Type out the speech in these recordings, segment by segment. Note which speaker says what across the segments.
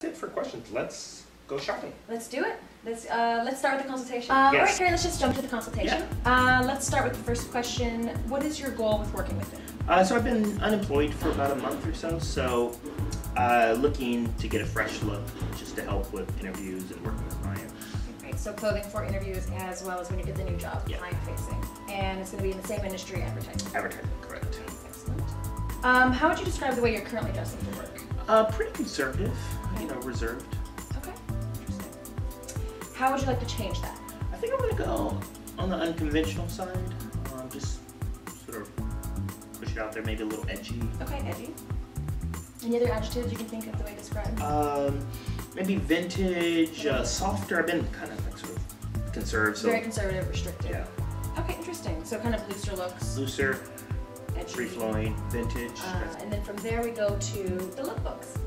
Speaker 1: It for questions. Let's go shopping.
Speaker 2: Let's do it. Let's start with the consultation.
Speaker 1: Yes.
Speaker 2: All right, Gary, let's just jump to the consultation. Yeah. Let's start with the first question. What is your goal with working with it?
Speaker 1: So I've been unemployed for about a month or so, looking to get a fresh look just to help with interviews and working with clients.
Speaker 2: Okay, great. So clothing for interviews as well as when you get the new job,
Speaker 1: yeah.
Speaker 2: client facing. And it's going to be in the same industry, advertising.
Speaker 1: Advertising, correct.
Speaker 2: Excellent. How would you describe the way you're currently dressing for work?
Speaker 1: Pretty conservative,
Speaker 2: okay.
Speaker 1: Reserved.
Speaker 2: Okay, interesting. How would you like to change that?
Speaker 1: I think I'm going to go on the unconventional side, just sort of push it out there, maybe a little edgy.
Speaker 2: Okay, edgy. Any other adjectives you can think of the way to describe?
Speaker 1: Maybe vintage, softer. I've been kind of like sort of conservative. So
Speaker 2: very conservative, restrictive.
Speaker 1: Yeah.
Speaker 2: Okay, interesting. So kind of looser looks.
Speaker 1: Looser.
Speaker 2: Edgy.
Speaker 1: Free-flowing, vintage.
Speaker 2: And then from there we go to the lookbooks.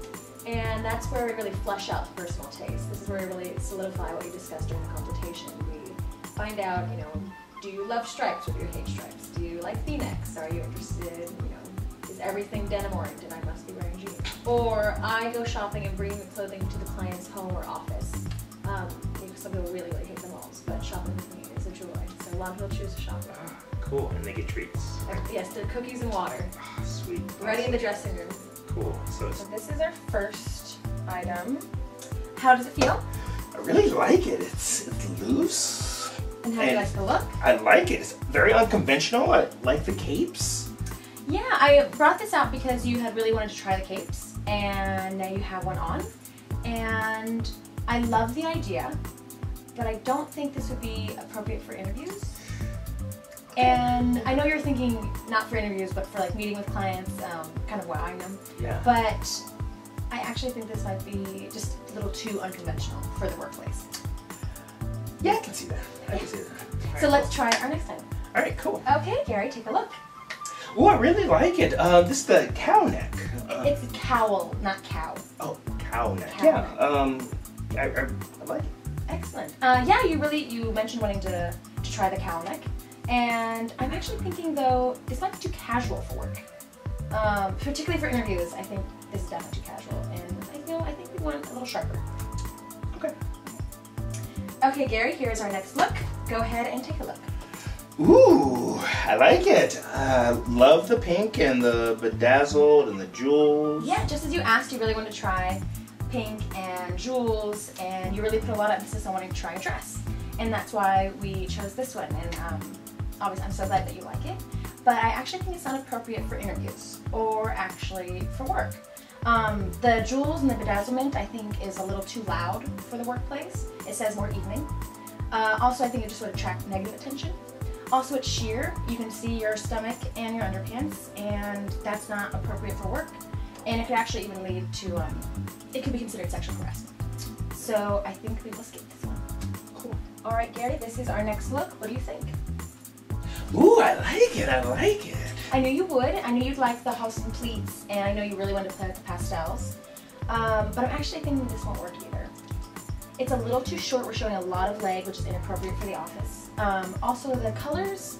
Speaker 2: And that's where we really flesh out the personal taste. This is where we really solidify what we discussed during the consultation. We find out, do you love stripes or do you hate stripes? Do you like V-necks? Are you interested, is everything denim oriented? I must be wearing jeans. Or I go shopping and bring the clothing to the client's home or office. Some people really, really hate the malls, but shopping with me is a joy. So a lot of people choose to shop.
Speaker 1: Cool, and they get treats.
Speaker 2: Yes, the cookies and water.
Speaker 1: Oh, sweet.
Speaker 2: Ready in the dressing room.
Speaker 1: Cool. So
Speaker 2: this is our first item. How does it feel?
Speaker 1: I really like it. It's loose.
Speaker 2: And how do you like the look?
Speaker 1: I like it. It's very unconventional. I like the capes.
Speaker 2: Yeah, I brought this out because you had really wanted to try the capes, and now you have one on. And I love the idea, but I don't think this would be appropriate for interviews. And I know you're thinking not for interviews, but for like meeting with clients, kind of wowing them.
Speaker 1: Yeah.
Speaker 2: But I actually think this might be just a little too unconventional for the workplace.
Speaker 1: Yeah, I can see that. I can see that.
Speaker 2: So let's try our next item.
Speaker 1: All right, cool.
Speaker 2: Okay, Gary, take a look.
Speaker 1: Oh, I really like it. This is the cow neck.
Speaker 2: It's a cowl, not cow.
Speaker 1: Oh, cow neck.
Speaker 2: Cow
Speaker 1: yeah.
Speaker 2: neck.
Speaker 1: I like it.
Speaker 2: Excellent. Yeah, you mentioned wanting to try the cowl neck. And I'm actually thinking, though, this might be too casual for work. Particularly for interviews, I think this is definitely too casual. And I think we want a little sharper.
Speaker 1: Okay.
Speaker 2: Okay, Gary, here's our next look. Go ahead and take a look.
Speaker 1: Ooh, I like it. Love the pink and the bedazzled and the jewels.
Speaker 2: Yeah, just as you asked, you really wanted to try pink and jewels, and you really put a lot of emphasis on wanting to try a dress. And that's why we chose this one. And obviously, I'm so glad that you like it. But I actually think it's not appropriate for interviews or actually for work. The jewels and the bedazzlement, I think, is a little too loud for the workplace. It says more evening. Also, I think it just would attract negative attention. Also, it's sheer. You can see your stomach and your underpants, and that's not appropriate for work. And it could actually even lead to, it could be considered sexual harassment. So I think we will skip this one.
Speaker 1: Cool.
Speaker 2: All right, Gary, this is our next look. What do you think?
Speaker 1: Ooh, I like it. I like it.
Speaker 2: I knew you would. I knew you'd like the Halston pleats, and I know you really wanted to play with the pastels. But I'm actually thinking this won't work either. It's a little too short. We're showing a lot of leg, which is inappropriate for the office. Also, the colors,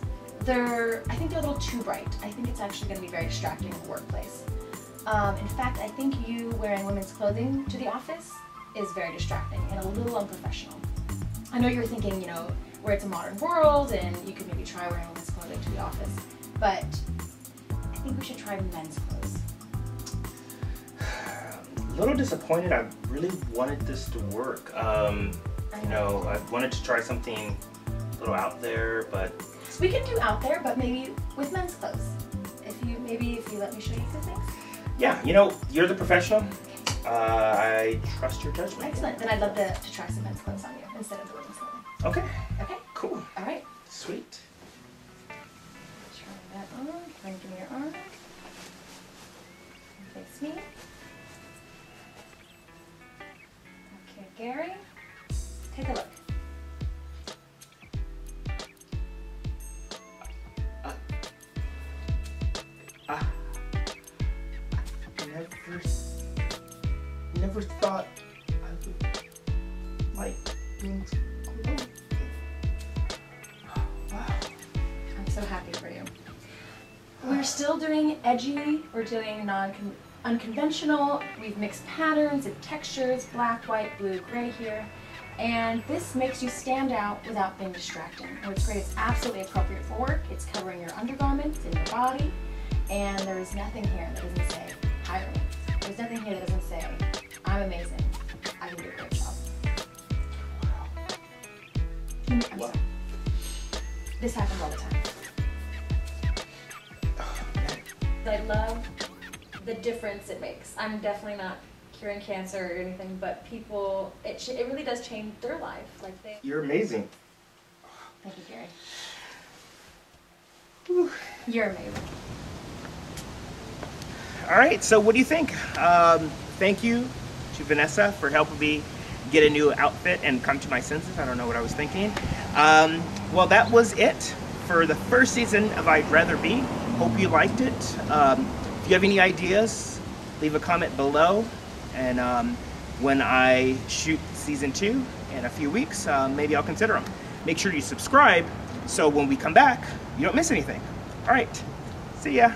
Speaker 2: I think they're a little too bright. I think it's actually going to be very distracting in the workplace. In fact, I think you wearing women's clothing to the office is very distracting and a little unprofessional. I know you're thinking, where it's a modern world and you could maybe try wearing women's clothing to the office, but I think we should try men's clothes.
Speaker 1: A little disappointed. I really wanted this to work. I wanted to try something a little out there, but
Speaker 2: we can do out there, but maybe with men's clothes. If you let me show you some things.
Speaker 1: Yeah, you're the professional. I trust your judgment.
Speaker 2: Excellent. Then I'd love to try some men's clothes on you instead of the women's clothing.
Speaker 1: Okay.
Speaker 2: Okay.
Speaker 1: Cool.
Speaker 2: All right.
Speaker 1: Sweet.
Speaker 2: Try that on. Bring me your arm. Face me. Okay, Gary. Take a look.
Speaker 1: I never thought I would like being alone. Wow.
Speaker 2: I'm so happy for you. We're still doing edgy. We're doing unconventional. We've mixed patterns and textures, black, white, blue, gray here. And this makes you stand out without being distracting. What's great, it's absolutely appropriate for work. It's covering your undergarments and your body. And there is nothing here that doesn't say, hire me. There's nothing here that doesn't say, I'm amazing. I can do a great job. I'm sorry. This happens all the time.
Speaker 3: I love the difference it makes. I'm definitely not curing cancer or anything, but people, it really does change their life. Like
Speaker 1: You're amazing.
Speaker 2: Thank you, Gary.
Speaker 1: Whew.
Speaker 2: You're amazing.
Speaker 1: All right, so what do you think? Thank you to Vanessa for helping me get a new outfit and come to my senses. I don't know what I was thinking. Well, that was it for the first season of I'd Rather Be. Hope you liked it. If you have any ideas, leave a comment below. And when I shoot season 2 in a few weeks, maybe I'll consider them. Make sure you subscribe so when we come back, you don't miss anything. All right, see ya.